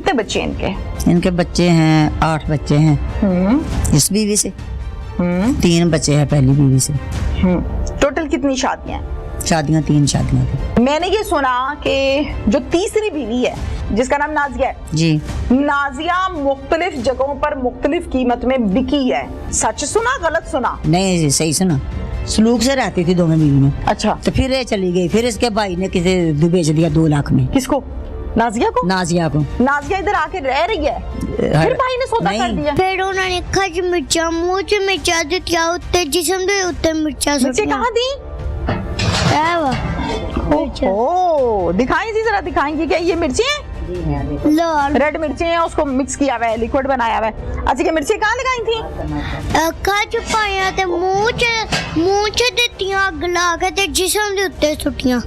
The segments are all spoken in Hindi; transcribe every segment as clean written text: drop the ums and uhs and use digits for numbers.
कितने बच्चे हैं इनके? इनके बच्चे हैं 8 बच्चे हैं इस बीवी से, 3 बच्चे हैं पहली बीवी से। टोटल कितनी शादियां? शादियां 3 शादियां थी। मैंने ये सुना कि जो तीसरी बीवी है जिसका नाम नाजिया है जी, नाजिया मुख्तलिफ जगहों पर मुख्तलिफ कीमत में बिकी है, सच सुना गलत सुना? नहीं जी सही सुना। सलूक से रहती थी दोनों बीवी में। अच्छा, तो फिर ये चली गई, फिर इसके भाई ने किसे बेच दिया 2 लाख में। किसको? नाजिया को? नाजिया को। नाजिया इधर आके रह रही है, फिर भाई ने सौदा कर दिया। फिर उन्होंने खज मिर्चा मुंह च मिर्चा दिया, उत्ते जिस्म दे उत्ते मिर्चा मिर्ची कहाँ दी? ओ दिखाई जी जरा, दिखाएंगे क्या ये मिर्ची है? लाल रेड मिर्ची है, उसको मिक्स किया हुआ है, लिक्विड बनाया हुआ है। अच्छा, ये मिर्ची कहाँ लगाई थी? खज पाया ते मुंह च दित्तियां अग ला के ते जिस्म दे उत्ते सुट्टियां।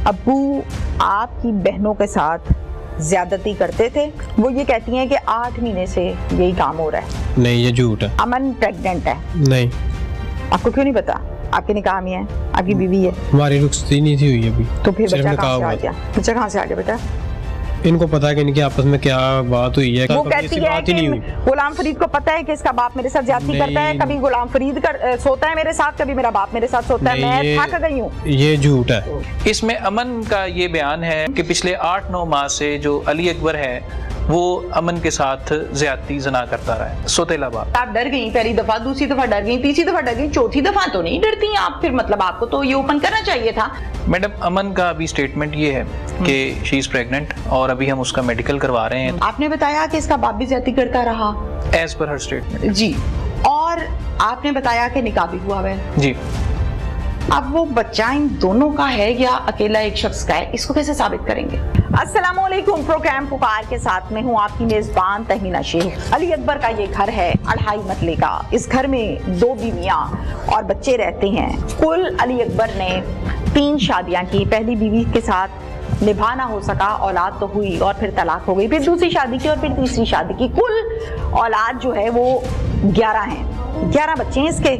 अब्बू आपकी बहनों के साथ ज्यादती करते थे? वो ये कहती हैं कि 8 महीने से यही काम हो रहा है। नहीं, ये झूठ है। अमन प्रेग्नेंट है। नहीं, आपको क्यों नहीं पता? आपके निकाह में है, आपकी बीवी है, हमारी रुखसती नहीं थी हुई अभी। तो फिर सिर्फ बच्चा निकाह कहाँ से आ हुआ गया? बच्चा कहाँ से आ गया बेटा? इनको पता है कि इनकी आपस में क्या बात हुई है। वो कभी कहती ऐसी है बात ही नहीं हुई। कि गुलाम फरीद को पता है कि इसका बाप मेरे साथ ज्यादती करता है, कभी गुलाम फरीद सोता है मेरे साथ, कभी मेरा बाप मेरे साथ सोता है, मैं थक गई हूँ। ये झूठ है। इसमें अमन का ये बयान है कि पिछले 8-9 माह से जो अली अकबर है वो अमन के साथ ज्यादती जना करता रहा है, सोतेला बाप। आप डर गई पहली दफा, दूसरी दफा डर गई, तीसरी दफा डर गई, चौथी दफा तो नहीं डरती आप? फिर मतलब आपको तो ये ओपन करना चाहिए था। मैडम, अमन का अभी स्टेटमेंट ये है कि शी इज प्रेग्नेंट और अभी हम उसका मेडिकल करवा रहे हैं। आपने बताया कि इसका बाप भी ज्यादती करता रहा एज पर हर स्टेटमेंट जी, और आपने बताया कि निकाह भी हुआ है जी। अब वो बच्चा इन दोनों का है या अकेला एक शख्स का है, इसको कैसे साबित करेंगे? अस्सलामुअलैकुम, प्रोग्राम पुकार के साथ में हूँ आपकी मेजबान तहमीना शेख। अली अकबर का ये घर है 2.5 मरले का। इस घर में 2 बीवियां और बच्चे रहते हैं। कुल अली अकबर ने 3 शादियां की। पहली बीवी के साथ निभा ना हो सका, औलाद तो हुई और फिर तलाक हो गई, फिर दूसरी शादी की और फिर तीसरी शादी की। कुल औलाद जो है वो 11 हैं, 11 बच्चे हैं इसके।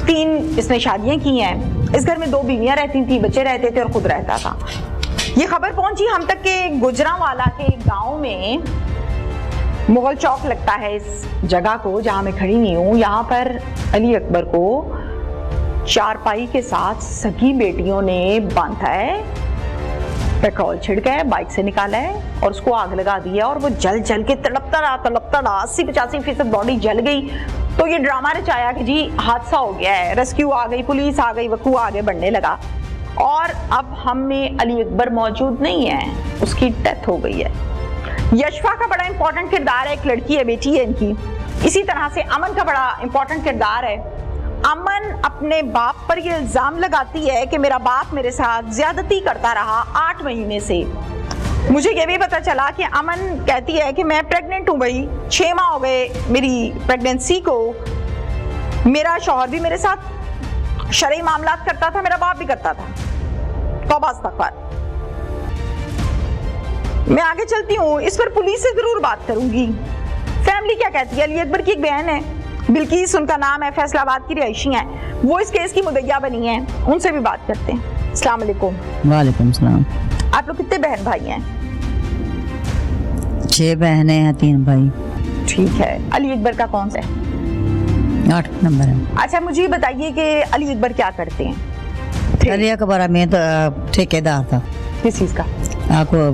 3 इसने शादियां की हैं। इस घर में 2 बीवियां रहती थी, बच्चे रहते थे और खुद रहता था। ये खबर पहुंची हम तक के गुजरांवाला के गांव में, मुगल चौक लगता है इस जगह को जहां मैं खड़ी नहीं हूं। यहाँ पर अली अकबर को चारपाई के साथ सगी बेटियों ने बांधा है, पेट्रोल छिड़का है, बाइक से निकाला है और उसको आग लगा दिया और वो जल जल के तड़पता रहा। 80-85% बॉडी जल गई। तो ये ड्रामा रचाया कि जी हादसा हो गया है, रेस्क्यू आ गई, पुलिस आ गई, वकू आगे बढ़ने लगा और अब हम में अली अकबर मौजूद नहीं है, उसकी डेथ हो गई है। यशफा का बड़ा इंपॉर्टेंट किरदार है, एक लड़की है, बेटी है इनकी। इसी तरह से अमन का बड़ा इंपॉर्टेंट किरदार है। अमन अपने बाप पर ये इल्जाम लगाती है कि मेरा बाप मेरे साथ ज्यादती करता रहा 8 महीने से। मुझे ये भी पता चला कि अमन कहती है कि मैं प्रेग्नेंट हूँ भाई, 6 माह हो गए मेरी प्रेगनेंसी को, मेरा शौहर भी मेरे साथ शरई मामलात करता था, मेरा बाप भी करता था। तौबा इस्तग़फ़ार। मैं आगे चलती हूँ, इस पर पुलिस से जरूर बात करूंगी। फैमिली क्या कहती है? अली अकबर की एक बहन है, बिल्किस उनका नाम है, फैसलाबाद की रिहायशी हैं, वो इस केस की मुद्दइया बनी है, उनसे भी बात करते हैं। अस्सलाम वालेकुम। वालेकुम सलाम। आप लोग कितने बहन भाई हैं? 6 बहनें हैं, 3 भाई। ठीक है। अली अकबर का कौन सा है? 8 नंबर है। अच्छा, मुझे बताइए कि अली अकबर क्या करते हैं? अली अकबर में तो ठेकेदार था। किस चीज का? आपको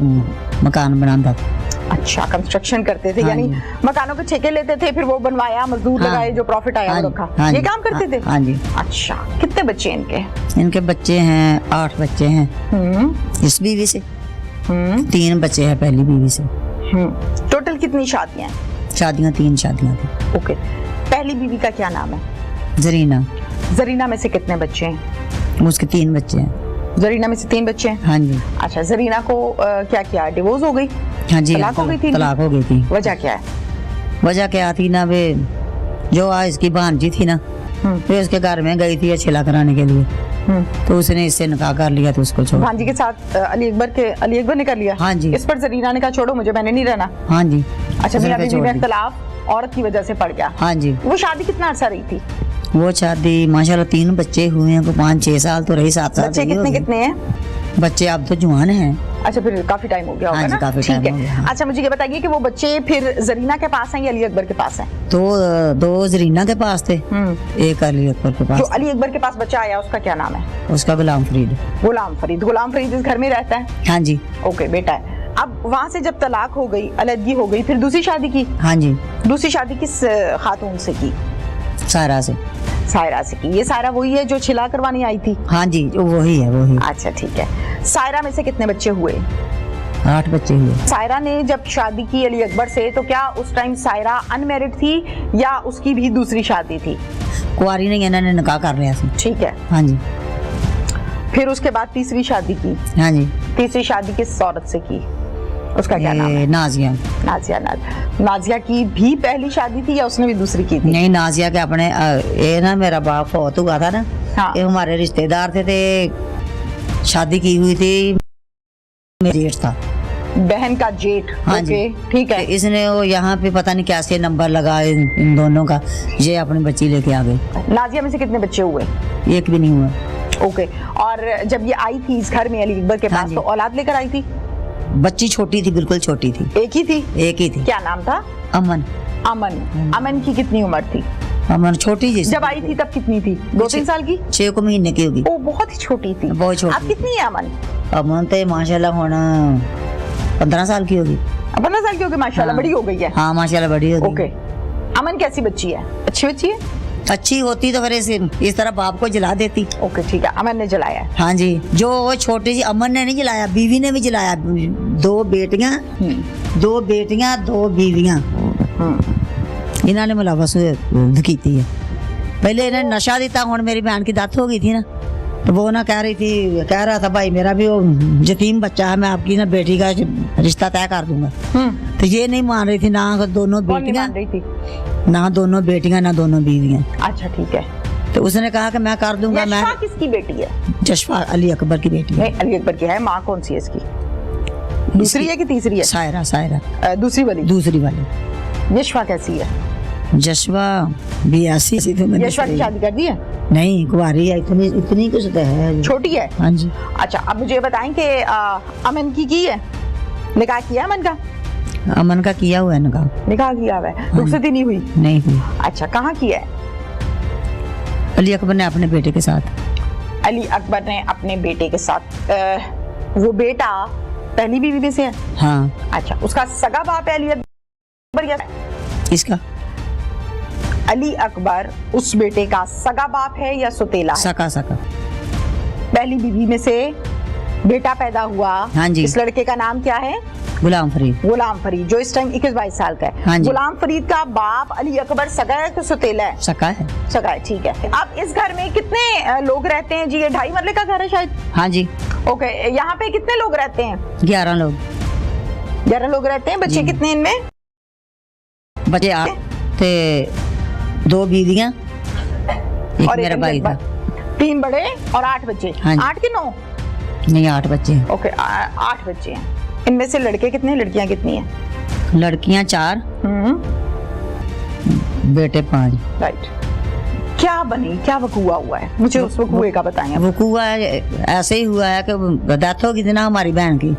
मकान बनाता था। अच्छा, कंस्ट्रक्शन करते थे, हाँ यानी जी। मकानों के ठेके लेते थे, फिर वो बनवाया, मजदूर हाँ, लगाए, जो प्रॉफिट आया हाँ वो जी, रखा, हाँ ये जी, काम करते थे? हाँ जी। अच्छा, कितने बच्चे हैं इनके? इनके बच्चे हैं 8 बच्चे हैं इस बीवी से, 3 बच्चे हैं पहली बीवी से। टोटल कितनी शादियां? शादियां 3 शादियां थी। ओके। पहली बीवी का क्या नाम है? जरीना। जरीना में से कितने बच्चे हैं? उसके 3 बच्चे हैं। जरीना में से 3 बच्चे हैं। हाँ जी। अच्छा, जरीना को क्या किया? डिवोर्स हो गई? हाँ जी, तलाक हो गई थी? तलाक हो गई थी। वजह क्या है? वजह क्या थी ना, वे जो आज इसकी भांजी थी ना, वे उसके घर में गई थी छिला कराने के लिए, तो उसने इससे निकाह कर लिया, तो उसको छोड़। भांजी के साथ अली अकबर ने कर लिया? हाँ जी। इस पर जरीना ने कहा छोड़ो मुझे, मैंने नहीं रहना। हाँ जी। अच्छा, मियां बीवी में इख्तिलाफ औरत की वजह से पड़ गया। हाँ जी। वो शादी कितना अर्सा रही थी? वो शादी माशाल्लाह 3 बच्चे हुए हैं, 5-6 साल तो रही, 7 साल। बच्चे कितने हैं? बच्चे अब तो जवान हैं। अच्छा, फिर काफी टाइम हो गया होगा हाँ जी, ना? काफी ठीक टाइम हो है। गया, हाँ। अच्छा, मुझे ये बताइए कि वो बच्चे फिर जरीना के पास हैं या अली अकबर के पास हैं? तो दो जरीना के पास थे, एक अली अकबर के जो पास। अली अकबर के पास बच्चा आया उसका क्या नाम है? उसका गुलाम फरीद। गुलाम फरीद। गुलाम फरीद इस घर में रहता है? हाँ जी। ओके, बेटा है। अब वहाँ से जब तलाक हो गई, अलग हो गई, फिर दूसरी शादी की? हाँ जी, दूसरी शादी किस खातून से की? सायरा से। सायरा से की। ये सायरा वही है जो छिला करवानी आई थी? हाँ जी, वही है, वही। अच्छा, ठीक है। सायरा में से कितने बच्चे हुए? 8 बच्चे हुए। सायरा ने जब शादी की अली अकबर से, तो क्या उस टाइम सायरा अनमैरिड थी या उसकी भी दूसरी शादी थी? कुआरी ने इन्होंने निकाह कर लिया था। ठीक है। हाँ जी। फिर उसके बाद तीसरी शादी की? हाँ जी। तीसरी शादी किस औरत से की? उसका क्या नाम है? नाजिया। नाजिया। नाजिया की भी पहली शादी थी या उसने भी दूसरी की थी? नहीं, नाजिया के अपने ये ना, मेरा बाप फौत हुआ था ना, हाँ। ये हमारे रिश्तेदार थे, शादी की हुई थी, मेरी जेठ था, बहन का जेठ। हाँ जी। ओके, ठीक है। इसने वो यहाँ पे पता नहीं कैसे नंबर लगा इन दोनों का, ये अपनी बच्ची लेके आ गए। नाजिया में से कितने बच्चे हुए? एक भी नहीं हुआ। ओके। और जब ये आई थी इस घर में अली अकबर के हाँ पास, जी। तो औलाद लेकर आई थी? बच्ची छोटी थी, बिल्कुल छोटी थी, एक ही थी? एक ही थी। क्या नाम था? अमन। अमन। अमन की कितनी उम्र थी अमन छोटी जैसी। जब आई थी? तब कितनी थी? 2-3 साल की? 6 महीने की होगी। ओ, बहुत ही छोटी थी। बहुत छोटी। अब कितनी है अमन? अमन तो माशाल्लाह होना 15 साल की होगी। 15 साल की होगी, माशाल्लाह। हाँ। बड़ी हो गई है। हाँ, माशाल्लाह बड़ी होगी। ओके। अमन कैसी बच्ची है? अच्छी बच्ची है? अच्छी होती तो फिर इस तरह बाप को जला देती। ओके, ठीक है। अमन ने जलाया है। हाँ जी, जो वो छोटी सी अमन ने नहीं जलाया, बीवी ने भी जलाया। 2 बेटियां, 2 बेटियां, 2 बीवियां, इन्होंने मुलावस की है। पहले इन्हें नशा दिता, हुन मेरी बहन की डेथ हो गई थी ना, तो वो ना कह रहा था भाई मेरा भी वो यतीम बच्चा है, मैं आपकी ना बेटी का रिश्ता तय कर दूंगा। तो ये नहीं मान रही थी, ना दोनों कौन नहीं बेटियां, मान रही थी? ना दोनों बेटियां, ना दोनों बीवियां। अच्छा, ठीक है। तो उसने कहा कि मैं कर दूंगा। मैं यशफा किसकी बेटी है? जशफा अली अकबर की बेटी है। नहीं, अली अकबर की है। माँ कौन सी है इसकी? दूसरी है कि तीसरी है? सायरा। दूसरी वाली। दूसरी वाली। यशफा कैसी है? जशवा भी ऐसी सी तो मैंने यशफा की शादी कर दी है? नहीं, कुंवारी है, इतनी कुछ तो है। छोटी है? हाँ जी। अच्छा, अब मुझे बताएं कि अमन की है? निकाह किया अमन का? अमन का किया हुआ है निकाह। निकाह किया हुआ है। रुखसती नहीं हुई? नहीं हुई। अच्छा, कहाँ किया है? अली अकबर ने अपने बेटे के साथ। अली अकबर ने अपने बेटे के साथ। वो बेटा पहली बीवी में से है? हाँ। अच्छा, उसका सगा बाप है अली अकबर या? इसका अली अकबर उस बेटे का सगा बाप है या सुतेला है? सका। पहली बीवी में से बेटा पैदा हुआ। हाँ जी। इस लड़के का नाम क्या है? गुलाम फरीद। गुलाम फरीद, जो इस टाइम 21-22 साल का है। हाँ जी। गुलाम फरीद का बाप अली अकबर सगा है तो सुतेला है? सका है। सगा है, ठीक है। अब इस घर में कितने लोग रहते हैं जी? ये 2.5 मरले का घर है शायद? हाँ जी। ओके, यहाँ पे कितने लोग रहते हैं? 11 लोग। 11 लोग रहते हैं। बच्चे कितने इनमें? बच्चे 8 थे, 2 बीवियां, एक और मेरा भाई था। 3 बड़े और 8 बच्चे। हाँ जी। 8 के 9? नहीं, 8 बच्चे। ओके, 8 बच्चे हैं। इनमें से लड़के कितने, लड़कियां कितनी हैं? लड़कियां 4, बेटे 5। राइट। क्या बनी, क्या वकूआ हुआ है? मुझे उस वकूए का बताएं। वो कुआ ऐसे ही हुआ है कि डेथ हो गई थी ना हमारी बहन की।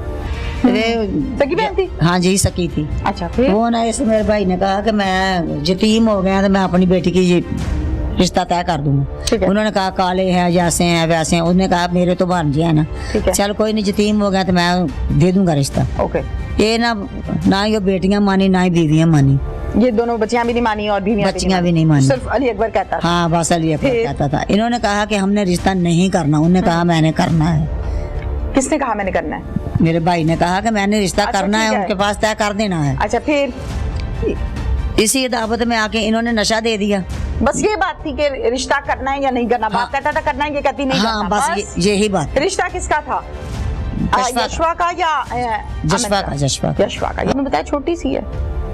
सगी बहन थी? हाँ जी, सकी थी। अच्छा, फिर? वो ना ऐसे मेरे भाई ने कहा कि मैं यतीम हो गया तो मैं अपनी बेटी की रिश्ता तय कर ठीक दूंगा। है। उन्होंने कहा काले हैं, जैसे हैं वैसे हैं। उसने कहा मेरे तो भांजे हैं ना, ठीक है। चल कोई नहीं, यतीम हो गया तो मैं दे दूंगा रिश्ता। ओके। ये ना ये बेटियां मानी, ना ही बीवियां मानी। ये दोनों बच्चियां भी नहीं मानी और बीवियां बच्चियां भी नहीं मानी। सिर्फ अली अकबर कहता था? हाँ, बस अली अकबर फिर? कहता था। इन्होंने कहा कि हमने रिश्ता नहीं करना। उन्होंने कहा मैंने करना है। किसने कहा मैंने करना है? मेरे भाई ने कहा कि मैंने रिश्ता अच्छा, करना ठीक है, है। उनके पास तय कर देना है। अच्छा, फिर? इसी दावत में आके इन्होंने नशा दे दिया। बस ये बात थी कि रिश्ता करना है या नहीं करना? बाप कहता था करना है, ये कहती नहीं हाँ, करना। बस यही बात। रिश्ता किसका था? यशवा का या जशफा का। यशवा का। ये बताया छोटी सी है।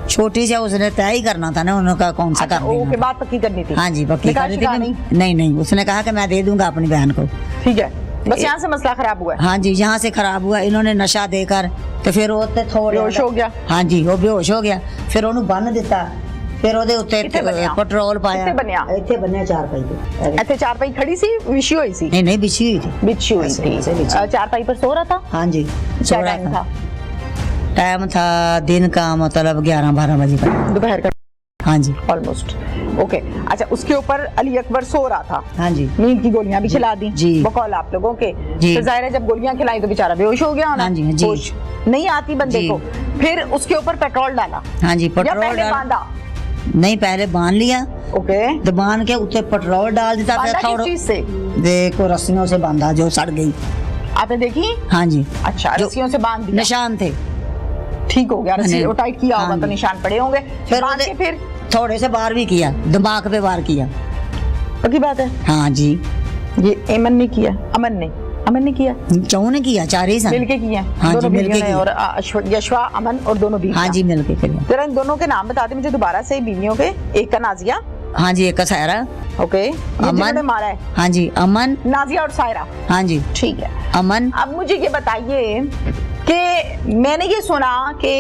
छोटी सी उसने तय ही करना था ना, उन्होंने कहा कौन सा अच्छा, कर ओके, देना। बात पक्की करनी थी। हाँ जी, पक्की निकाह करनी शिकाह थी। नहीं, उसने कहा कि मैं दे दूंगा अपनी बहन को। ठीक है, बस यहाँ से मसला खराब हुआ है। हाँ जी, यहाँ से खराब हुआ। इन्होंने नशा देकर तो फिर वो थोड़े बेहोश हो गया। हाँ जी, वो बेहोश हो गया। फिर उन्होंने बन दिता। ਫਿਰ ਉਹਦੇ ਉੱਤੇ ਕਿੱਥੇ ਬਣਿਆ? ਪੈਟਰੋਲ ਪਾਇਆ। ਕਿੱਥੇ ਬਣਿਆ? ਇੱਥੇ ਬਣਿਆ ਚਾਰਪਾਈ ਤੇ। ਇੱਥੇ ਚਾरपाई खड़ी सी विशी हुई सी? नहीं नहीं बिछी हुई थी। बिछी हुई ऐसे- थी। ऐसे बिछी। चारपाई पर सो रहा था? हाँ जी। क्या सो रहा टाइम था? टाइम था दिन का मतलब 11-12 बजे का। दोपहर का हाँ जी। ऑलमोस्ट। ओके, अच्छा, उसके ऊपर अली अकबर सो रहा था, हाँ जी। नींद की गोलियां भी खिला दी जी। बकौल आप लोगों के। जी। तो जाहिर है जब गोलियां खिलाई तो बेचारा बेहोश हो गया होना। हाँ जी, हाँ जी। होश नहीं आती बंदे जी। को। फिर उसके ऊपर पेट्रोल डाला हाँ जी या पेट्रोल पहले डाल बांधा? नहीं पहले बांध लिया। ओके, तो बांध के उत्ते पेट्रोल डाल दिया। बांधा फिर किस थोड़ा चीज से? देखो रस्सियों से बांधा जो सड़ गई। आपने देखी? हाँ जी। अच्छा, जो रस्सियों से बांध दिया, निशान थे। ठीक हो गया। रस्सी नहीं। वो टाइट किया हाँ होगा तो जी। निशान पड़े होंगे। फिर बांध ਉਹਦੇ- के फिर थोड़े से बार भी किया, दिमाग पे वार किया। पक्की बात है? हाँ जी। ये एमन ने किया, अमन ने किया, चौ ने किया, चार ही सन। मिलके किया। हाँ जी, दोनों मिलके बीवियों ने, किया। और यशवा, अमन और दोनों बीवियां। हाँ जी मिलके किया। जरा इन दोनों के नाम बता दे मुझे दोबारा से बीवियों के। एक का नाजिया, हाँ जी। एक का सायरा। ओके, ये जिन्होंने अमन। मारा है। हाँ जी अमन। नाजिया और सायरा, हाँ जी ठीक है। अमन। अब मुझे ये बताइए कि मैंने ये सुना कि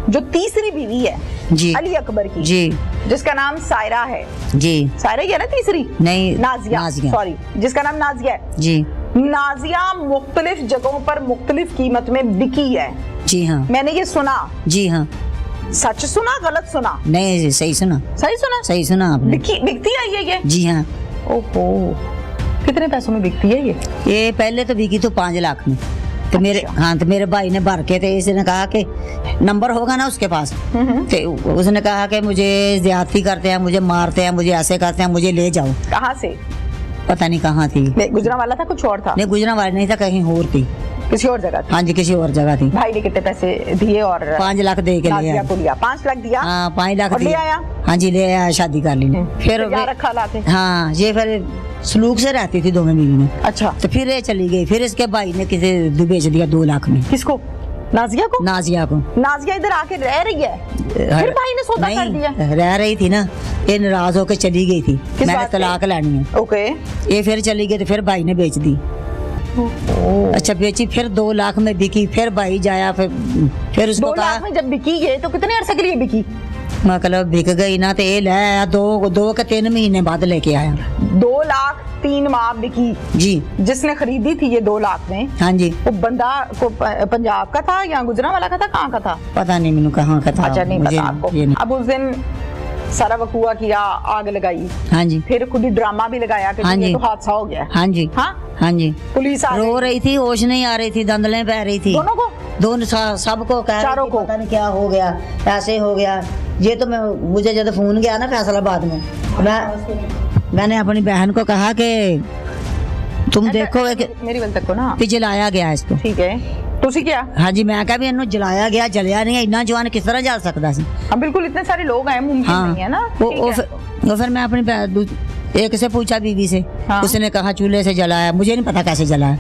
जो तीसरी बीवी है जी। अली अकबर की, जी जिसका नाम सायरा है, जी। सायरा ही है ना तीसरी? नहीं नाजिया, नाजिया। सॉरी, जिसका नाम नाजिया है। जी नाजिया मुख्तलिफ जगहों पर मुख्तलिफ कीमत में बिकी है, जी हाँ मैंने ये सुना। जी हाँ। सच सुना, गलत सुना? नहीं जी, सही सुना। सही सुना? सही सुना आपने। बिकती है ये? जी हाँ। ओहो, कितने पैसों में बिकती है ये पहले तो बिकी तो 5 लाख में। तो मेरे अच्छा। हाँ तो मेरे भाई ने भर के थे, इसने कहा कि नंबर होगा ना उसके पास, तो उसने कहा कि मुझे ज्यादती करते हैं, मुझे मारते हैं, मुझे ऐसे करते हैं, मुझे ले जाओ। कहाँ से? पता नहीं कहाँ थी। गुजरा वाला था, कुछ और था? नहीं गुजरा वाला नहीं था, कहीं और थी। किसी और जगह थी? हाँ जी किसी और जगह थी। भाई ने कितने पैसे दिए? और 5 लाख दे के ले नाजिया आया। को लिया? 5 लाख दिया? हाँ 5 लाख और ले दिया। आया? हाँ जी ले आया, शादी कर ली। फिर क्या रखा लाके? हाँ ये फिर सलूक से रहती थी दोनों बीवी में। अच्छा, तो फिर ये चली गई। फिर इसके भाई ने किसी बेच दिया 2 लाख में, किसको? नाजिया को? नाजिया को। नाजिया इधर आके रह रही है, फिर भाई ने सौदा कर दिया? नहीं रह रही थी ना, ये नाराज होकर चली गई थी, किस मैंने बात पे? तलाक लेनी है। ओके। ये फिर चली गई तो फिर भाई ने बेच दी। अच्छा बेची, फिर 2 लाख में बिकी। फिर भाई जाया, फिर उसको 2 कहा लाख में जब बिकी ये तो कितने अरसे के लिए बिकी? मतलब बिक गई ना, तो ये ले आया 2 के 3 महीने बाद लेके आया। 2 लाख 3 माह बिकी। जी जिसने खरीदी थी ये 2 लाख में, हाँ जी। वो बंदा को पंजाब का था या गुजरांवाला का था, कहाँ का था? पता नहीं मैंने कहाँ का था। अच्छा, नहीं मुझे पता आपको। ये नहीं। अब उस दिन सारा वकूआ किया, आग लगाई, हाँ जी फिर खुद ही ड्रामा भी लगाया कि हाँ ये जी। तो हादसा हो गया। हाँ जी हाँ, हाँ जी। पुलिस आ रो गई। रही थी, होश नहीं आ रही थी, दंदलें बह रही थी दोनों को? दोनों सबको कह रही चारों थी, को? पता नहीं क्या हो गया, ऐसे हो गया। ये तो मुझे जब फोन गया ना फैसलाबाद में, मैंने अपनी बहन को कहा कि तुम देखो कि मेरी गल तक को ना, जलाया गया इसको। ठीक है, तुसी क्या? हाँ जी मैं कहा भी इन्हों जलाया गया, जलिया नहीं, इन्ना जवान किस तरह जल सकता सी। हम बिल्कुल, इतने सारे लोग आए, मुमकिन हाँ नहीं है ना। वो ठीक है। फिर मैं अपनी एक से पूछा बीवी से, हाँ। उसने कहा चूल्हे से जलाया, मुझे नहीं पता कैसे जलाया।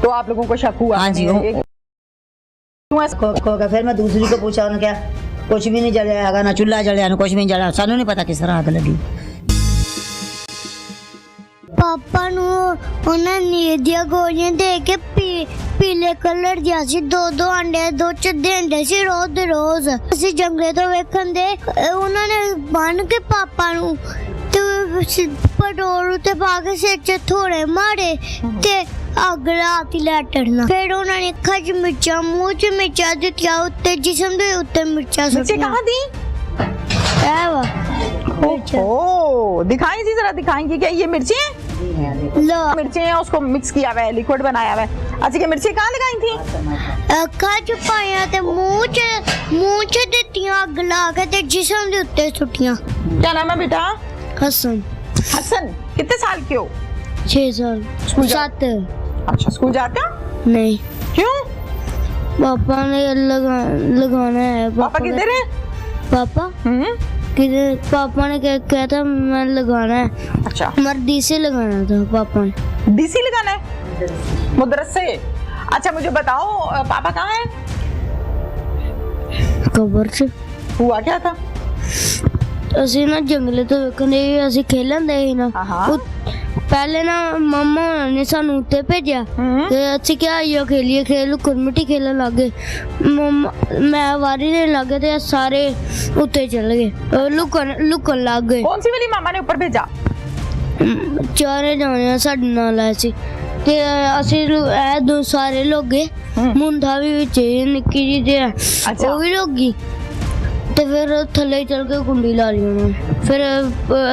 तो आप लोगों को शक हुआ? हाँ जी, क्यों ऐसा? फिर मैं दूसरी को पूछा, उन्होंने क्या कुछ भी नहीं जलाया, ना चूल्हा जलाया ना कुछ भी नहीं जलाया, सानू नहीं पता किस तरह आग लगी। ਪਾਪਾ ਨੂੰ ਉਹਨਾਂ ਨੀਂਦ ਦੀਆਂ ਗੋਲੀਆਂ ਦੇ ਕੇ ਪੀਲੇ ਕਲਰ ਦੀਆਂ ਸੀ, 2 ਅੰਡੇ 2 ਦਿੰਦੇ ਸੀ ਰੋਜ਼। ਅਸੀਂ ਜੰਗਲੇ ਤੋਂ ਵੇਖਣ ਦੇ ਉਹਨਾਂ ਨੇ ਬੰਨ ਕੇ ਪਾਪਾ ਨੂੰ ਤੇ ਪੈਟਰੋਲ ਉੱਤੇ ਪਾ ਕੇ ਸਿਰ 'ਚ ਥੋੜੇ ਮਾਰੇ ਤੇ ਅੱਗ ਲਾਤੀ ਲੈਟਰਨਾ। ਫਿਰ ਉਹਨਾਂ ਨੇ ਅੱਖਾਂ 'ਚ ਮਿਰਚਾਂ, ਮੂੰਹ 'ਚ ਮਿਰਚਾਂ ਦਿੱਤੀਆਂ, ਉੱਤੇ जिस्म ਦੇ ਉੱਤੇ ਮਿਰਚਾਂ नीचे ਸੁੱਟੀਆਂ। कहाँ दी? ਇਹ ਵਾ ओ, दिखाएं जी, जरा दिखाएंगे क्या ये मिर्ची है? लो मिर्ची है, उसको मिक्स किया हुआ है, लिक्विड बनाया हुआ है। अच्छा, ये मिर्ची कहाँ लगाई थी? ਅੱਖਾਂ 'ਚ ਪਾਈਆਂ ਤੇ ਮੂੰਹ 'ਚ ਦਿੱਤੀਆਂ ਅੱਗ ਲਾ ਕੇ ਤੇ ਜਿਸਮ ਦੇ ਉੱਤੇ ਸੁੱਟੀਆਂ। क्या नाम है बेटा? हसन हसन। कितने साल के हो? 6 साल स्कूल 7 अच्छा, स्कूल जाते हो? नहीं, क्यों? पापा ने लगाना है। पापा किधर है? पापा किधर? पापा ने क्या था, मैं लगाना है। अच्छा, मर्दी से लगाना था पापा ने। डीसी लगाना है मदरसे। अच्छा, मुझे बताओ पापा कहाँ है? कबर से हुआ क्या था? ਅਸੀਂ ਨਾ ਜੰਗਲੇ ਤੋਂ ਵੇਖਣ ਦੇ, ਅਸੀਂ ਖੇਲਣ ਦੇ ਸੀ ਨਾ, हाँ। ਪਹਿਲੇ ਨਾ ਮੰਮਾ ਹੋਣਾ ਨੇ ਸਾਨੂੰ ਉੱਤੇ ਭੇਜਿਆ ਤੇ ਅਸੀਂ ਕਿਹਾ ਆਈਓ ਖੇਲੀਏ ਖੇਲ ਲੁਕਣ ਮਿੱਟੀ ਖੇਲਣ ਲੱਗੇ ਮੰਮਾ ਮੈਂ ਵਾਰੀ ਦੇਣ ਲੱਗੇ ਤੇ ਸਾਰੇ ਉੱਤੇ ਚਲੇ ਗਏ ਲੁਕਣ ਲੱਗ ਗਏ कौन सी वाली मामा ने ऊपर भेजा? ਚਾਰੇ ਜਾਣੇ ਸਾਡੇ ਨਾਲ ਆਏ ਸੀ ਤੇ ਅਸੀਂ ਇਹ ਦੋ ਸਾਰੇ ਲੋਕ ਗਏ ਮੁੰਡਾ ਵੀ ਵਿੱਚ ਹੀ ਨਿੱਕੀ ਜੀ ਤੇ ਅੱਛਾ। ਉਹ ਵੀ ਲੋਕ ਗਈ ਤੇ ਫਿਰ ਥੱਲੇ ਚਲ ਕੇ ਕੁੰਡੀ ਲਾ ਲਈ ਉਹਨਾਂ ਨੇ ਫਿਰ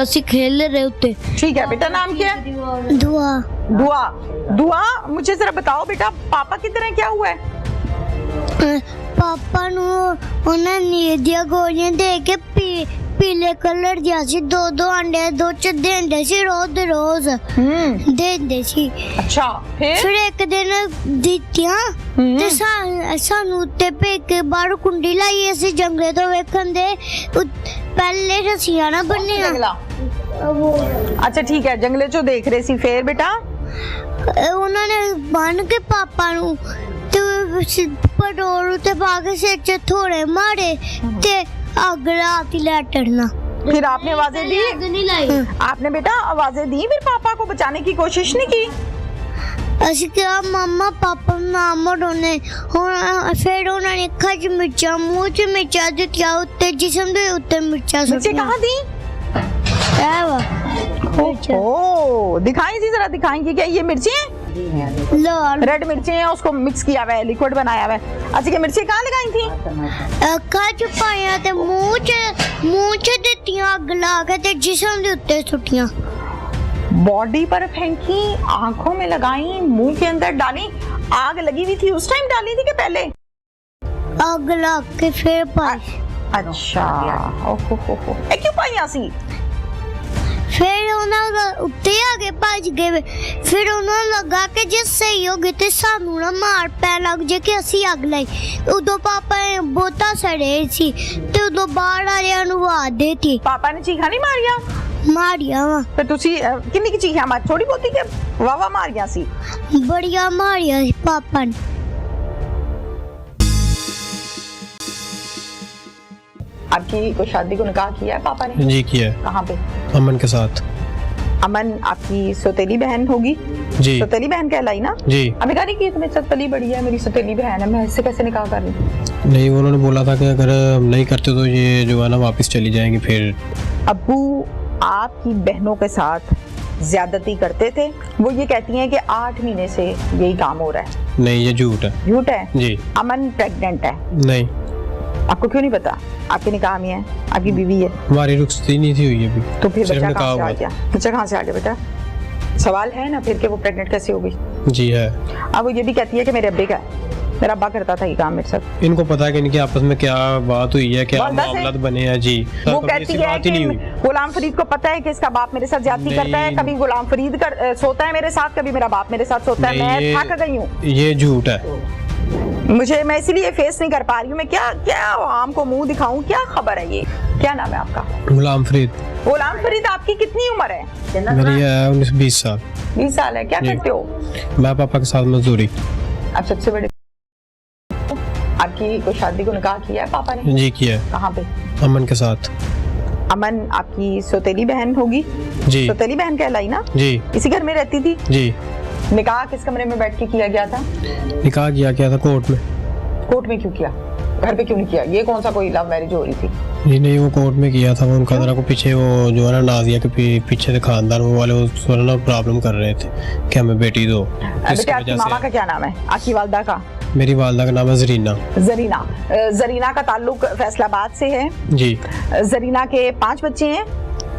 ਅਸੀਂ ਖੇਲ ਰਹੇ ਉੱਤੇ ठीक है बेटा, नाम क्या है? ਦੁਆ दुआ। दुआ, मुझे जरा बताओ बेटा, पापा की तरह क्या हुआ है? ਪਾਪਾ ਨੂੰ ਉਹਨਾਂ ਨੀਂਦ ਦੀਆਂ ਗੋਲੀਆਂ ਦੇ ਕੇ ਪੀਲੇ ਕਲਰ ਦੀਆਂ ਸੀ ਦੋ ਅੰਡੇ ਦੋ ਚ ਦਿੰਦੇ ਸੀ ਰੋਜ਼ ਦਿੰਦੇ ਸੀ अच्छा, ਫਿਰ फिर? ਇੱਕ ਦਿਨ ਦਿੱਤੀਆਂ ਤੇ ਸਾਨੂੰ ਉੱਤੇ ਭੇਜ ਕੇ ਬਾਹਰ ਕੁੰਡੀ ਲਾਈ ਅਸੀਂ ਜੰਗਲੇ ਤੋਂ ਵੇਖਣ ਦੇ ਪਹਿਲੇ ਰਸੀਆਂ ਨਾ ਬੰਨੀਆਂ जंगला। अच्छा ठीक है, जंगले जो देख रहे सी, फिर बेटा? ਉਹਨਾਂ ਨੇ ਬੰਨ ਕੇ ਪਾਪਾ ਨੂੰ ਤੇ ਪੈਟਰੋਲ ਉੱਤੇ ਪਾ ਕੇ ਸਿਰ 'ਚ ਥੋੜੇ ਮਾਰੇ ਤੇ ਅੱਗ ਲਾਤੀ ਲੈਟਰਨਾ फिर आपने आवाजें दी? ਅੱਗ ਨਹੀਂ ਲਾਈ आपने बेटा आवाजें दी, फिर पापा को बचाने की कोशिश नहीं की? ਅਸੀਂ ਕਿਹਾ ਮੰਮਾ ਪਾਪਾ ਨੂੰ ਨਾ ਮਰੋਨੇ ਹੁਣ ਫਿਰ ਉਹਨਾਂ ਨੇ ਅੱਖਾਂ 'ਚ ਮਿਰਚਾਂ ਮੂੰਹ 'ਚ ਮਿਰਚਾਂ ਦਿੱਤੀਆਂ ਉੱਤੇ जिस्म ਦੇ ਉੱਤੇ ਮਿਰਚਾਂ नीचे ਸੁੱਟੀਆਂ कहाँ दी? ਇਹ ਵਾ ओ दिखाई जी, जरा दिखाएंगे क्या ये मिर्ची है? ਲਾਲ रेड मिर्ची है, उसको मिक्स किया हुआ है, लिक्विड बनाया हुआ है। अच्छा, ये मिर्ची कहाँ लगाई थी? ਅੱਖਾਂ 'ਚ ਪਾਇਆ ਤੇ ਮੂੰਹ 'ਚ ਦਿੱਤੀਆਂ ਅੱਗ ਲਾ ਕੇ ਤੇ जिस्म ਦੇ ਉੱਤੇ ਸੁੱਟੀਆਂ बॉडी पर फेंकी, आंखों में लगाई, मुंह के अंदर डाली। आग लगी हुई थी उस टाइम डाली थी कि पहले? ਅੱਗ ਲਾ ਕੇ ਫਿਰ ਪਾਈ अच्छा, ओहो, क्यों पाई सी? ਫਿਰ ਉਹਨਾਂ ਦਾ ਉੱਤੇ ਆ ਕੇ ਭੱਜ ਗਏ ਫਿਰ ਉਹਨਾਂ ਨੂੰ ਲੱਗਾ ਕਿ ਜੇ ਸਹੀ ਹੋ ਗਏ ਤੇ ਸਾਨੂੰ ਨਾ ਮਾਰ ਪੈ ਲੱਗ ਜੇ ਕਿ ਅਸੀਂ ਅੱਗ ਲਾਈ ਉਦੋਂ ਪਾਪਾ ਨੇ ਬੋਤਾ ਸੜੇ ਸੀ ਤੇ ਉਦੋਂ ਬਾਹਰ ਵਾਲਿਆਂ ਨੂੰ ਆਵਾਜ਼ ਦੇਤੀ पापा ने चीखा नहीं मारिया? ਮਾਰੀਆਂ ਵਾ फिर तुसी किन्नी की चीखा मार? थोड़ी बहुत ही के वावा मारिया सी? ਬੜੀਆਂ ਮਾਰੀਆਂ ਸੀ ਪਾਪਾ ਨੇ आपकी को शादी को निकाह किया है पापा ने? जी किया है, कहाँ पे? अमन के साथ। अमन आपकी सौतेली बहन होगी? जी सौतेली बहन कहलाई ना? जी। अभी कहा नहीं कि तुम्हें सौतेली बड़ी है, मेरी सौतेली बहन है, मैं इससे कैसे निकाह कर लूं? नहीं, उन्होंने बोला था कि अगर हम नहीं करते तो ये जो है ना वापस चली जाएंगी। फिर अब्बू आपकी बहनों के साथ ज्यादती करते थे? वो ये कहती हैं कि 8 महीने से यही काम हो रहा है। नहीं, ये झूठ है। झूठ है? जी अमन प्रेग्नेंट है? नहीं, आपको क्यों नहीं पता? आपके निकाह में है, आपकी बीवी है, हमारी रुखसती नहीं थी हुई अभी। तो फिर सिर्फ बच्चा निकाह कहाँ से आ हुआ गया? बच्चा कहाँ से आ गया बेटा? सवाल है ना फिर कि वो प्रेग्नेंट कैसे हो गई? जी है। अब वो ये भी कहती है कि मेरे अब्बे का है, मेरा अब्बा करता था ये काम मेरे साथ। इनको पता है कि इनके आपस में क्या बात हुई है, क्या वालदा से? मामलात बने हैं। जी वो कभी कहती ऐसी है बात ही नहीं कि हुई। गुलाम फरीद को पता है कि इसका बाप मेरे साथ ज्यादती करता है, नहीं। कभी गुलाम फरीद सोता है मेरे साथ, कभी मेरा बाप मेरे साथ सोता है, नहीं, मैं ये- थक गई हूँ। ये झूठ है। मुझे मैं इसीलिए फेस नहीं कर पा रही हूँ, मैं क्या क्या आवाम को मुंह दिखाऊं? क्या खबर है ये? क्या नाम है आपका? गुलाम फरीद। गुलाम फरीद, आपकी कितनी उम्र है? मेरी है 19-20 साल। 20 साल है। क्या जी। करते हो? मैं पापा के साथ मजदूरी। आप सबसे बड़े? आपकी को शादी को निकाह किया है पापा ने? जी किया है, कहाँ पे? अमन के साथ। अमन आपकी सौतेली बहन होगी? जी सौतेली बहन कहलाई ना? जी इसी घर में रहती थी? जी। निकाह किस कमरे में बैठ के किया गया था? निकाह किया था कोर्ट में। कोर्ट में क्यों किया? घर पे क्यों नहीं किया? ये कौन सा कोई लव मैरिज हो रही थी? जी नहीं, वो कोर्ट में किया था। वो उनका जरा को पीछे वो जो है ना नाजिया के पीछे से खानदान वो वाले वो ना प्रॉब्लम कर रहे थे कि हमें बेटी दो। बेटे, इसकी आपकी वजह मामा से का क्या नाम है? आपकी वालदा का? मेरी वालदा का नाम है जरीना। जरीना। जरीना का ताल्लुक फैसलाबाद से है। जी। जरीना के 5 बच्चे हैं?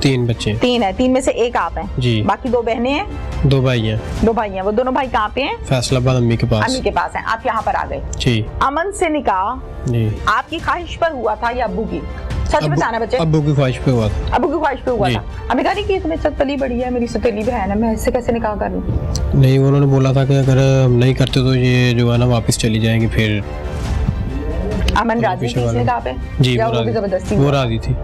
3 बच्चे। 3 है। 3 में से एक आप हैं? जी। बाकी 2 बहनें हैं? 2 भाई हैं। 2 भाई हैं। वो दोनों भाई कहाँ पे हैं? फैसलाबाद अम्मी के पास। अम्मी के पास हैं। आप यहाँ पर आ गए? जी अमन से निकाह जी। आपकी ख्वाहिश पर हुआ था या अब्बू की? सच बताना बच्चे। अब्बू की ख्वाहिश पे हुआ था। अब्बू की ख्वाहिश पे हुआ जी। था। अम्मी कहा नहीं कि तुम्हें सौतेली बड़ी है, मेरी सौतेली बहन है, मैं इससे कैसे निकाह कर लूं? नहीं, उन्होंने बोला था कि अगर हम नहीं करते तो ये जो है ना वापस चली जाएंगी। फिर अमन राजी थी इस निकाह पे? जी या वो वो भी जबरदस्ती वो हुआ? राजी थी।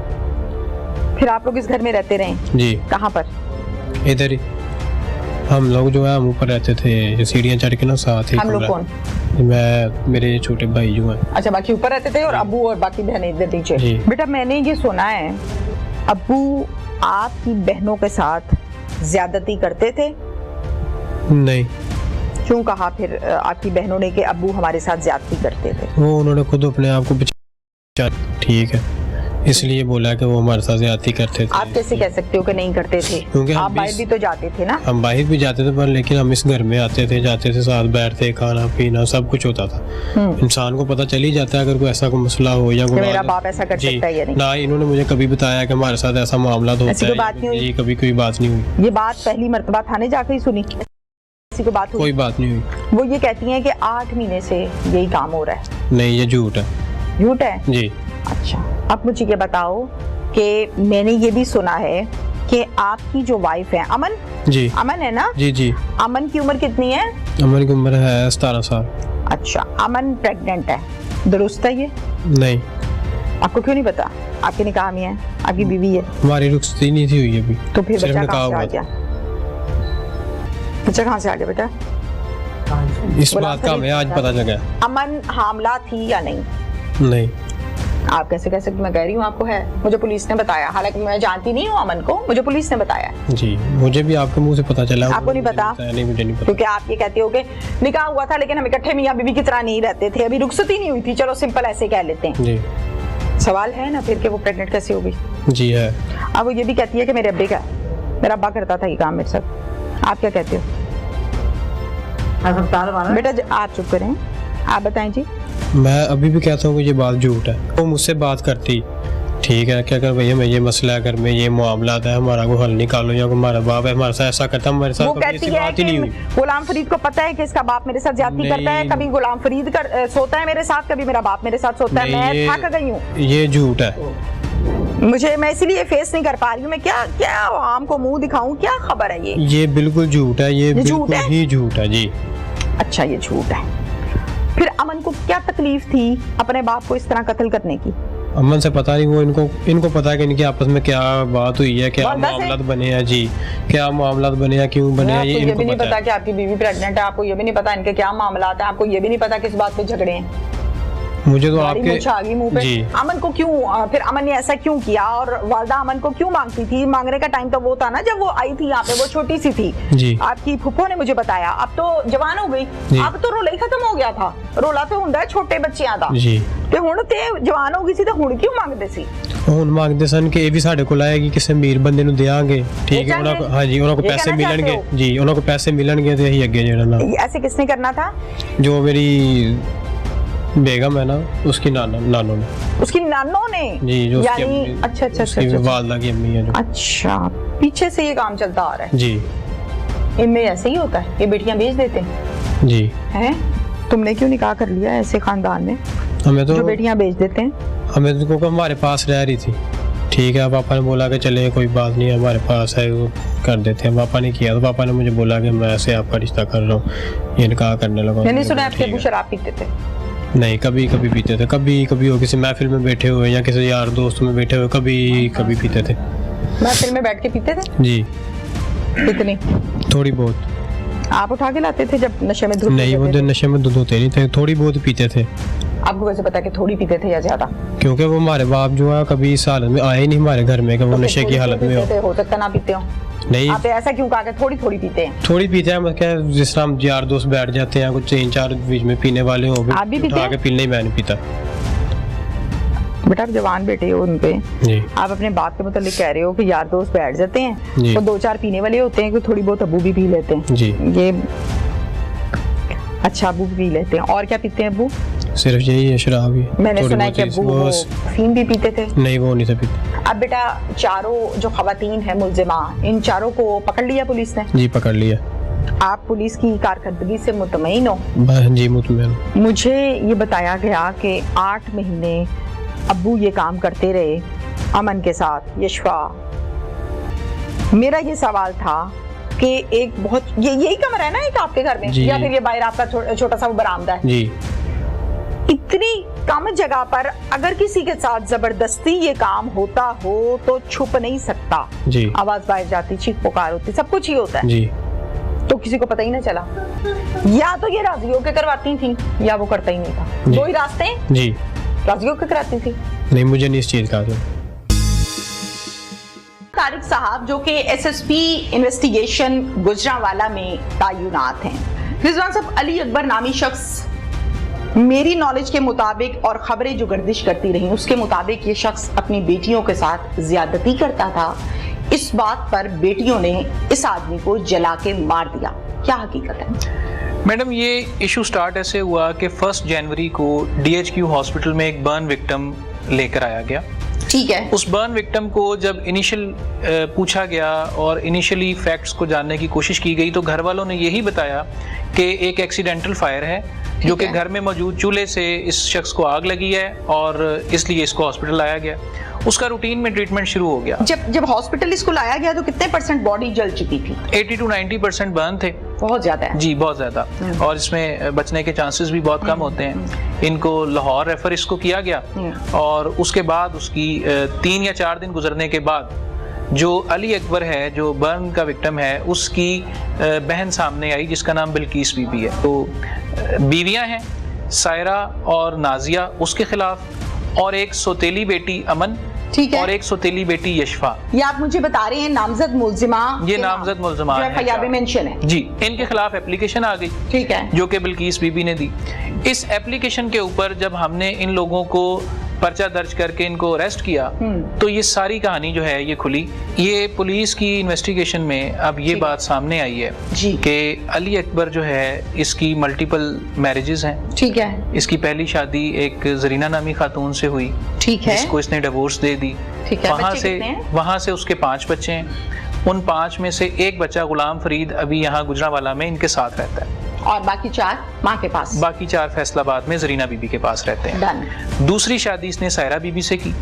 फिर आप लोग इस घर में रहते रहे? जी कहाँ पर? इधर ही हम लोग जो है हम ऊपर रहते थे, जो सीढ़ियाँ चढ़ के ना साथ ही हम लोग कमरा। कौन? मैं, मेरे छोटे भाई जो हैं। अच्छा, बाकी ऊपर रहते थे और अब्बू और बाकी बहनें इधर नीचे। जी। बेटा, मैंने ये सुना है अब्बू आपकी बहनों के साथ ज्यादती करते थे? नहीं, क्यों कहा फिर आपकी बहनों ने कि अब्बू हमारे साथ ज्यादती करते थे? वो उन्होंने खुद अपने आप को ठीक है, इसलिए बोला कि वो हमारे साथ ज्यादती करते थे। आप कैसे कह सकते हो कि नहीं करते थे? क्योंकि आप बाहर भी तो जाते थे ना? हम बाहर भी जाते थे, पर लेकिन हम इस घर में आते थे, जाते थे, साथ बैठते, खाना पीना सब कुछ होता था। इंसान को पता चल ही जाता है अगर कोई ऐसा कोई मसला हो या कोई मेरा बाप ऐसा कर सकता है या नहीं। ना इन्होंने मुझे कभी बताया कि हमारे साथ ऐसा मामला तो होता है, ये कभी कोई बात नहीं हुई। ये बात पहली मर्तबा थाने जाकर ही सुनी? को बात कोई बात नहीं हुई। वो ये कहती हैं कि 8 महीने से यही काम हो रहा है। नहीं, ये झूठ है। झूठ है जी। अच्छा, अब मुझे ये बताओ कि मैंने ये भी सुना है कि आपकी जो वाइफ है अमन, जी अमन है ना? जी जी। अमन की उम्र कितनी है? अमन की उम्र है 17 साल। अच्छा, अमन प्रेग्नेंट है, दुरुस्त है ये? नहीं। आपको क्यों नहीं पता? आपके निकाह में है, आपकी बीवी है। हमारी रुखसती नहीं थी हुई अभी। तो फिर बच्चा कहाँ से आ गया? बच्चा कहाँ से आ गया बेटा? इस बात का हमें आज पता लगा। अमन हामला थी या नहीं? नहीं। आप कैसे कह सकते? मैं कह रही हूँ आपको है, मुझे पुलिस ने बताया, हालांकि मैं जानती नहीं हूँ अमन को, मुझे पुलिस ने बताया। जी, मुझे भी आपके मुंह से पता चला। आपको नहीं पता? नहीं, मुझे नहीं पता। क्योंकि आप ये कहते हो कि निकाह हुआ था लेकिन हम इकट्ठे मियां बीवी की तरह नहीं रहते थे, अभी रुखसती नहीं हुई थी, चलो सिंपल ऐसे कह लेते हैं। जी। सवाल है ना फिर कि वो प्रेग्नेंट कैसे होगी? जी है। अब वो ये भी कहती है कि मेरे अब्बे का, मेरा अब्बा करता था ये काम मेरे साथ। आप क्या कहते हो? बेटा आप चुप करें, आप बताएं जी। मैं अभी भी कहता हूँ कि ये बात झूठ है। वो मुझसे बात करती, ठीक है, क्या कर भैया मैं ये मसला है घर में, ये मामला है, हमारा को हल निकालो, या हमारा बाप है हमारे साथ ऐसा करता, हमारे साथ कभी ऐसी बात ही नहीं हुई। गुलाम फरीद को पता है कि इसका बाप मेरे साथ ज्यादती करता है, कभी गुलाम फरीद सोता है मेरे साथ, कभी मेरा बाप मेरे साथ सोता है, मैं थक गई हूँ। ये झूठ है। मैं इसीलिए फेस नहीं कर पा रही हूँ, मैं क्या आवाम को मुंह दिखाऊं, क्या खबर है ये बिल्कुल झूठ है, ये बिल्कुल ही झूठ है। जी। अच्छा, ये झूठ है। फिर अमन को क्या तकलीफ थी अपने बाप को इस तरह कत्ल करने की? अमन से पता नहीं, वो इनको पता है कि इनकी आपस में क्या बात हुई है, क्या मामलात बने हैं। जी, क्या मामलात बने हैं, क्यों बने हैं, ये भी नहीं पता कि आपकी बीवी प्रेग्नेंट है, आपको ये भी नहीं पता इनके क्या मामलात हैं, आपको ये भी नहीं पता किस बात पे झगड़े हैं। मुझे तो आपके आ गई मुंह पे। अमन को क्यों, फिर अमन ने ऐसा क्यों किया, और वालदा अमन को क्यों मांगती थी? मांगने का टाइम तो वो था ना जब वो आई थी यहाँ पे, वो छोटी सी थी। जी। आपकी फुफ्फो ने मुझे बताया, अब तो जवान हो गई, अब तो रोला ही खत्म हो गया था। रोला तो हुंदा है छोटे बच्चियां दा, ते हुण ते जवान हो गई सी, तो हुण क्यों मांगदे सी? ਹੁਣ ਮੰਗਦੇ ਸਨ ਕਿ ਇਹ ਵੀ ਸਾਡੇ ਕੋਲ ਆਏਗੀ, ਕਿਸੇ ਅਮੀਰ ਬੰਦੇ ਨੂੰ ਦੇਾਂਗੇ, ਠੀਕ ਹੈ, ਉਹਨਾਂ ਕੋ ਹਾਂਜੀ ਉਹਨਾਂ ਕੋ ਪੈਸੇ ਮਿਲਣਗੇ। ਜੀ, ਉਹਨਾਂ ਕੋ ਪੈਸੇ ਮਿਲਣਗੇ ਤੇ ਅਸੀਂ ਅੱਗੇ ਜਿਹੜਾ ਨਾ। ऐसे किसने करना था? जो मेरी बेगम है ना, उसकी नानों ने। उसकी नानों ने? जी, जो यानी अच्छा वालदा की अम्मी है जो। अच्छा, पीछे से ये काम चलता आ रहा है। जी। इनमें ऐसे ही होता है, ये बेटियां बेच देते हैं। जी। हैं? तुमने क्यों निकाह कर लिया ऐसे खानदान में? हमें तो जो बेटियां बेच देते हैं, हमें तो क्योंकि हमारे पास रह रही थी, ठीक है, पापा ने बोला कि चले कोई बात नहीं, हमारे पास है, वो कर देते हैं। पापा ने किया तो पापा ने मुझे बोला कि मैं ऐसे आपका रिश्ता कर रहा हूँ, ये निकाह करने लगा। मैंने सुना आपके अब्बू शराब पीते थे? नहीं, कभी कभी पीते थे, कभी हो किसी महफिल में बैठे हुए या किसी यार दोस्त में बैठे हुए, कभी पीते थे। महफिल में बैठ के पीते थे? जी। कितनी? थोड़ी बहुत। आप उठा के लाते थे जब नशे में धुत? नहीं, वो नशे में धुत होते नहीं थे, थोड़ी बहुत पीते थे। आपको कैसे पता कि थोड़ी पीते थे या ज्यादा? क्योंकि वो हमारे बाप जो है कभी इस हालत में आए नहीं हमारे घर में कि वो नशे की हालत में हो सकता ना पीते हो। नहीं, आप ऐसा क्यों कहा कि थोड़ी पीते हैं? थोड़ी पीते हैं, मतलब जिस तरह हम यार दोस्त बैठ जाते हैं, कुछ 3-4 बीच में पीने वाले हो, आप भी पीते हैं? पीने मैं नहीं पीता। बेटा आप जवान बेटे हो उनपे, आप अपने बाप के मुतालिक कह रहे हो कि यार दोस्त बैठ जाते हैं, तो 2-4 पीने वाले होते हैं कि थोड़ी बहुत अब्बू भी पी लेते हैं। जी। ये अच्छा, अब्बू भी पी लेते हैं, और क्या पीते हैं अब्बू? सिर्फ यही है, शराब ही। मैंने सुना है कि अब्बू अफीम भी पीते थे। नहीं, वो नहीं था पीते। अब बेटा चारों जो खवातीन है मुल्जिमा, इन चारों को पकड़ लिया पुलिस ने? जी, पकड़ लिया। आप पुलिस की कारकर्दगी से मुतमईन हो? जी, मुतमईन। मुझे ये बताया गया कि 8 महीने अब्बू ये काम करते रहे अमन के साथ, यशफा। मेरा ये सवाल था कि एक बहुत यही कमरा है ना एक आपके घर में, या फिर ये बाहर आपका छोटा सा बरामदा है? जी। इतनी कम जगह पर अगर किसी के साथ जबरदस्ती ये काम होता हो तो छुप नहीं सकता। जी। आवाज बाहर जाती, चीख पुकार होती, सब कुछ ही होता है। जी। तो किसी को पता ही ना चला, या तो ये राजी होकर करवाती थी या वो करता ही नहीं था। दो ही रास्ते। जी। राजी होकर कराती थी? नहीं, मुझे नहीं इस चीज का तारिक साहब जो कि एसएसपी इन्वेस्टिगेशन गुजरांवाला में तैनात हैं। रिजवान साहब, अली अकबर नामी शख्स मेरी नॉलेज के मुताबिक और खबरें जो गर्दिश करती रही उसके मुताबिक ये शख्स अपनी बेटियों के साथ ज्यादती करता था। इस बात पर बेटियों ने इस आदमी को जला के मार दिया, क्या हकीकत है? मैडम, ये इशू स्टार्ट ऐसे हुआ कि 1 जनवरी को DHQ हॉस्पिटल में एक बर्न विक्टिम लेकर आया गया। ठीक है। उस बर्न विक्टिम को जब इनिशियल पूछा गया और इनिशियली फैक्ट्स को जानने की कोशिश की गई तो घर वालों ने यही बताया कि एक एक्सीडेंटल फायर है जो कि घर में मौजूद चूल्हे से इस शख्स को आग लगी है और इसलिए इसको हॉस्पिटल लाया गया। उसका रूटीन में ट्रीटमेंट शुरू हो गया। जब हॉस्पिटल इसको लाया गया तो कितने % बॉडी जल चुकी थी? 80 to 90% बर्न थे। बहुत ज्यादा है जी, बहुत ज्यादा। और इसमें बचने के चांसेस भी बहुत कम होते हैं। इनको लाहौर रेफर इसको किया गया और उसके बाद उसकी 3 या 4 दिन गुजरने के बाद जो अली अकबर है, जो बर्न का विक्टिम है, उसकी बहन सामने आई जिसका नाम बिल्किस बीबी है। तो बीवियां हैं सायरा और नाजिया उसके खिलाफ, और एक सौतेली बेटी अमन, ठीक है, और एक सौतेली बेटी यशफा। ये आप मुझे बता रहे हैं नामजद मुलजिमा, ये नामजद मुलजिमा है, फयाबे मेंशन है जी। इनके खिलाफ एप्लीकेशन आ गई, ठीक है, जो कि बिल्किस बीबी ने दी। इस एप्लीकेशन के ऊपर जब हमने इन लोगों को पर्चा दर्ज करके इनको अरेस्ट किया तो ये सारी कहानी जो है ये खुली। ये पुलिस की इन्वेस्टिगेशन में अब ये बात सामने आई है कि अली अकबर जो है इसकी मल्टीपल मैरिजेस हैं। ठीक है। इसकी पहली शादी एक जरीना नामी खातून से हुई, ठीक है, इसको इसने डिवोर्स दे दी। ठीक है। वहाँ से उसके 5 बच्चे हैं। उन 5 में से एक बच्चा गुलाम फरीद अभी यहाँ गुजरांवाला में इनके साथ रहता है और बाकी 4 माँ के पास, बाकी 4 फैसलाबाद में जरीना बीबी के पास रहते हैं। डन। दूसरी शादी इसने सायरा बीबी से की।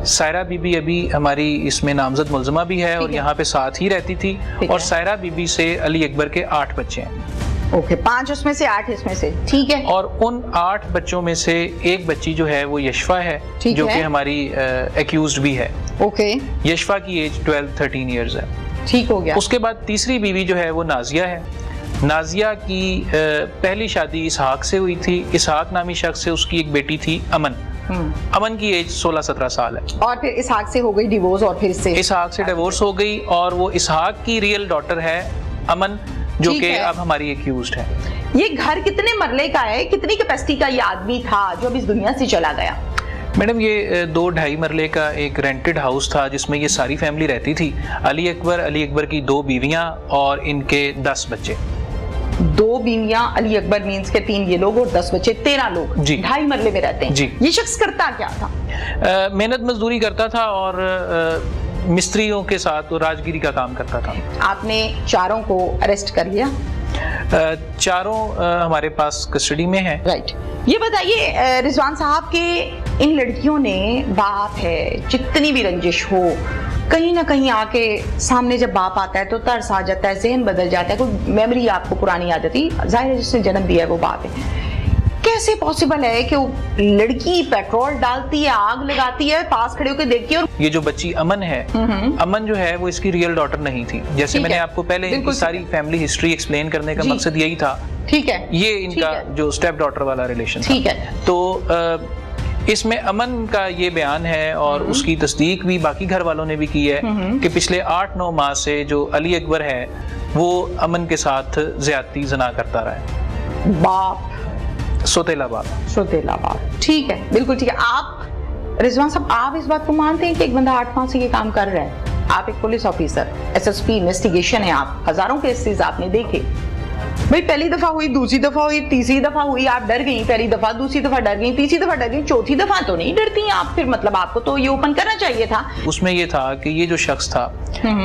सायरा बीबी अभी हमारी इसमें नामजद मुलजिमा भी है और यहाँ पे साथ ही रहती थी। और सायरा बीबी से अली अकबर के 8 बच्चे हैं। ओके, 5 उसमें से 8 इसमें से, ठीक है। और उन 8 बच्चों में से एक बच्ची जो है वो यशफा है, जो कि हमारी एक्यूज्ड भी है। ओके। यशफा की एज 12-13 ईयर्स है। ठीक हो गया। उसके बाद तीसरी बीवी जो है वो नाजिया है। नाजिया की पहली शादी इसहाक से हुई थी। इसहाक नामी शख्स से उसकी एक बेटी थी अमन। अमन की एज 16-17 साल है। और फिर इसहाक से हो गई डिवोर्स और फिर से इसहाक से डिवोर्स हो गई और वो इसहाक की रियल डॉटर है अमन, जो कि अब हमारी एक्यूज्ड है। ये घर कितने मरले का है, कितनी कैपेसिटी का ये आदमी था जो अब इस दुनिया से चला गया? मैडम, ये 2-2.5 मरले का एक रेंटेड हाउस था जिसमें ये सारी फैमिली रहती थी। अली अकबर की 2 बीवियां और इनके 10 बच्चे। 2 बीवियां, अली अकबर मींस के 3 ये लोग और 10 बच्चे, 13 लोग जी। 2.5 मरले में रहते हैं जी। ये शख्स करता क्या था? मेहनत मजदूरी करता था और मिस्त्रियों के साथ राजगिरी का काम करता था। आपने 4 को अरेस्ट कर लिया? 4 हमारे पास कस्टडी में है। राइट। ये बताइए रिजवान साहब के इन लड़कियों ने, बाप है, जितनी भी रंजिश हो, कहीं ना कहीं आके सामने जब बाप आता है तो तरस आ जाता है, जहन बदल जाता है, कोई मेमोरी आपको पुरानी आ जाती है। जाहिर है जिसने जन्म दिया है वो बाप है। कैसे पॉसिबल है कि वो लड़की पेट्रोल डालती है, आग लगाती है, पास खड़े होकर देखती है? और ये जो बच्ची अमन है, अमन जो है वो इसकी रियल डॉटर नहीं थी। जैसे मैंने आपको पहले इनकी सारी फैमिली हिस्ट्री एक्सप्लेन करने का मकसद यही था। ठीक है। ये इनका जो स्टेप डॉटर वाला रिलेशन था। ठीक है। तो इसमें अमन का ये बयान है और उसकी तस्दीक भी बाकी घर वालों ने भी की है कि पिछले 8-9 माह से जो अली अकबर है वो अमन के साथ ज्यादती जना करता रहा है। बाप, सौतेला बाप। ठीक है, बिल्कुल ठीक है। आप रिजवान साहब, आप इस बात को मानते हैं कि एक बंदा 8 माह से ये काम कर रहा है? आप एक पुलिस ऑफिसर, SSP इन्वेस्टिगेशन है, आप हजारों केसेस आपने देखे। भाई पहली दफा हुई, दूसरी दफा हुई, तीसरी दफा हुई, आप डर गई। पहली दफा, दूसरी दफा डर गई, तीसरी दफा डर गई, चौथी दफा तो नहीं डरती आप फिर? मतलब आपको तो ये ओपन करना चाहिए था। उसमें ये था कि ये जो शख्स था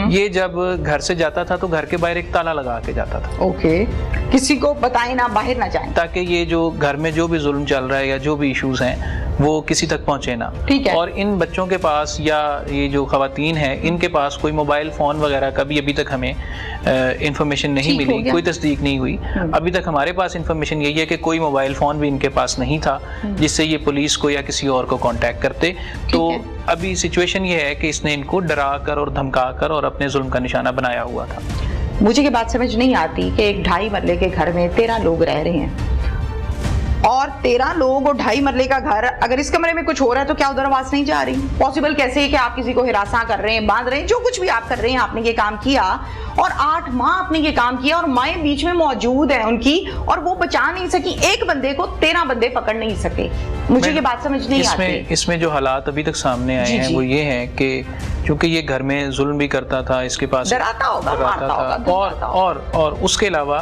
ये जब घर से जाता था तो घर के बाहर एक ताला लगा के जाता था। ओके। किसी को बताए ना, बाहर ना जाए, ताकि ये जो घर में जो भी जुल्म चल रहा है या जो भी इश्यूज हैं वो किसी तक पहुंचे ना। ठीक है। और इन बच्चों के पास या ये जो खवातीन हैं इनके पास कोई मोबाइल फोन वगैरह का भी अभी तक हमें इंफॉर्मेशन नहीं मिली, कोई तस्दीक नहीं हुई। अभी तक हमारे पास इंफॉर्मेशन यही है कि कोई मोबाइल फोन भी इनके पास नहीं था जिससे ये पुलिस को या किसी और को कांटेक्ट करते। तो अभी सिचुएशन ये है कि इसने इनको डरा कर और धमका कर और अपने जुल्म का निशाना बनाया हुआ था। मुझे ये बात समझ नहीं आती कि एक 2.5 मरले के घर में 13 लोग रह रहे हैं। और 13 लोग और 2.5 मरले का घर, अगर इस कमरे में कुछ हो रहा है तो क्या उधर आवाज नहीं जा रही? पॉसिबल कैसे है कि आप किसी को हिरासा कर रहे हैं, बांध रहे हैं, जो कुछ भी आप कर रहे हैं, आपने ये काम किया और 8 माह आपने ये काम किया और माएँ बीच में मौजूद है उनकी, और वो बचा नहीं सकी एक बंदे को, 13 बंदे पकड़ नहीं सके। मुझे ये बात समझ नहीं आती। इसमें जो हालात अभी तक सामने आए हैं वो ये हैं कि क्योंकि ये घर में जुल्म भी करता था, इसके पास डराता होगा, मारता होगा, और उसके अलावा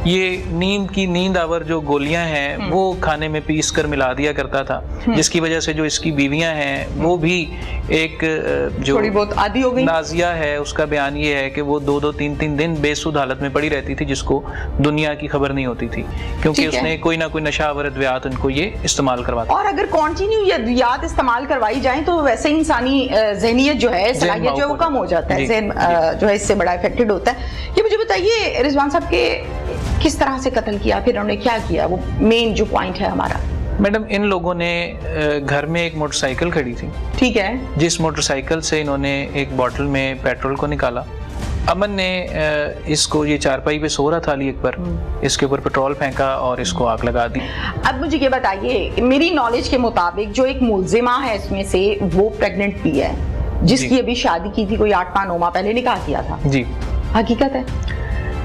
ये नींद आवर जो गोलियां हैं वो खाने में पीस कर मिला दिया करता था, जिसकी वजह से जो इसकी बीवियां हैं वो भी एक जो थोड़ी बहुत आदी हो गई। नाजिया है, उसका बयान ये है कि वो 2-2, 3-3 दिन बेसुध हालत में पड़ी रहती थी, जिसको दुनिया की खबर नहीं होती थी, क्योंकि उसने कोई ना कोई नशावर अद्वियात उनको ये इस्तेमाल करवाता। और अगर कंटिन्यू ये अद्वियात इस्तेमाल करवाई जाए तो वैसे इंसानी जहनियत जो है, सलाहियत जो है वो कम हो जाता है, ज़हन जो है इससे बड़ा इफेक्टेड होता है। ये मुझे बताइए रिजवान साहब के किस तरह से कत्ल किया, फिर उन्होंने क्या किया, वो मेन जो पॉइंट है हमारा। मैडम, इन लोगों ने घर में एक मोटरसाइकिल खड़ी थी, ठीक है, जिस मोटरसाइकिल से इन्होंने एक बोतल में पेट्रोल को निकाला। अमन ने इसको, ये चारपाई पे सो रहा था अली अकबर, इसके ऊपर पेट्रोल फेंका और इसको आग लगा दी। अब मुझे ये बताइए, मेरी नॉलेज के मुताबिक जो एक मुलजिमा है इसमें से वो प्रेग्नेंट भी है, जिसकी अभी शादी की थी, कोई 8 माह 9 माह पहले निकाह किया था। जी, हकीकत है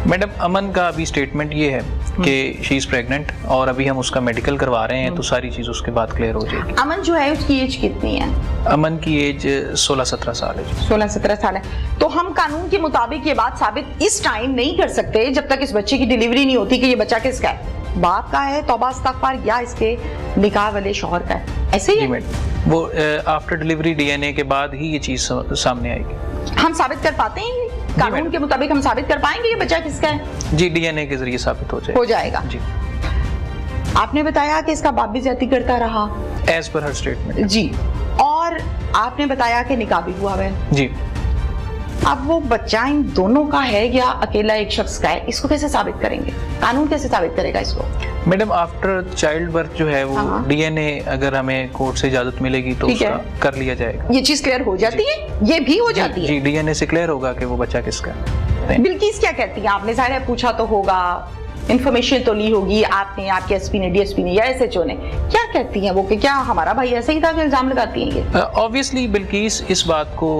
मैडम, अमन का अभी स्टेटमेंट ये है कि शी इज प्रेग्नेंट और अभी हम उसका मेडिकल करवा रहे हैं, तो सारी चीज उसके बाद क्लियर हो जाएगी। अमन जो है उसकी एज कितनी है? अमन की एज 16-17 साल है। 16-17 साल है। तो हम कानून के मुताबिक ये बात साबित इस टाइम नहीं कर सकते जब तक इस बच्चे की डिलीवरी नहीं होती कि ये बच्चा किसका है, बाप का है, तौबा इस्तगफार, या इसके निकाह वाले शौहर का है। ऐसे ही मैडम, वो आफ्टर डिलीवरी डीएनए के बाद ही ये चीज सामने आएगी। हम साबित कर पाते हैं कानून के मुताबिक, हम साबित कर पाएंगे ये बच्चा किसका है? जी, डीएनए के जरिए साबित हो जाएगा। जी। आपने बताया कि इसका बाप भी ज्यादती करता रहा, एज पर हर स्टेटमेंट। जी, और आपने बताया कि निकाह भी हुआ है। जी। अब वो बच्चा इन दोनों का है या अकेला एक शख्स का है, इसको कैसे साबित करेंगे? कानून कैसे साबित करेगा इसको? मैडम, आफ्टर चाइल्ड बर्थ जो है वो डीएनए अगर हमें कोर्ट से इजाजत मिलेगी तो उसका कर लिया जाएगा। ये चीज क्लियर हो जाती है, ये भी हो जाती है। जी, डीएनए से क्लियर होगा कि वो बच्चा किसका है। बिल्किस क्या कहती है? आपने जाहिर है पूछा तो होगा, इन्फॉर्मेशन तो ली होगी आपने, आपके एसपी ने, डीएसपी ने या एसएचओ ने, क्या कहती हैं वो कि क्या हमारा भाई ऐसे ही था कि इल्जाम लगाती हैं ये? ऑब्वियसली बिल्किस इस बात को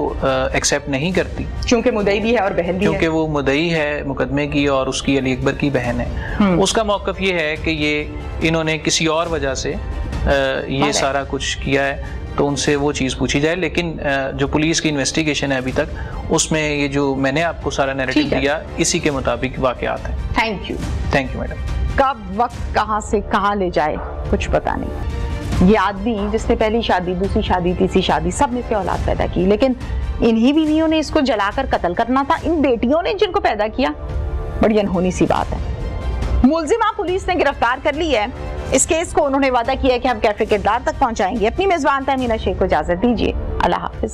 एक्सेप्ट नहीं करती, क्योंकि मुदई भी है और बहन भी है। क्योंकि वो मुदई है मुकदमे की और उसकी अली अकबर की बहन है। उसका मौकफ ये है कि ये इन्होंने किसी और वजह से ये सारा कुछ किया है, तो उनसे वो चीज़ पूछी जाए। लेकिन जो पुलिस की इन्वेस्टिगेशन है अभी तक, उसमें ये जो मैंने आपको सारा नैरेटिव दिया, इसी के मुताबिक वाकयात हैं। Thank you madam. कब वक्त कहाँ से कहाँ ले जाए कुछ पता नहीं। ये आदमी जिसने पहली शादी, दूसरी शादी, तीसरी शादी, सब में से औलाद पैदा की, लेकिन इन्हीं बीवियों ने इसको जलाकर कत्ल करना था, इन बेटियों ने जिनको पैदा किया। बड़ी अनहोनी सी बात है। मुलजिमा पुलिस ने गिरफ्तार कर ली है। इस केस को उन्होंने वादा किया कि हम कैफे किरदार तक पहुंचाएंगे। अपनी मेजबान तहमीना शेख को इजाजत दीजिए। अल्लाह हाफिज।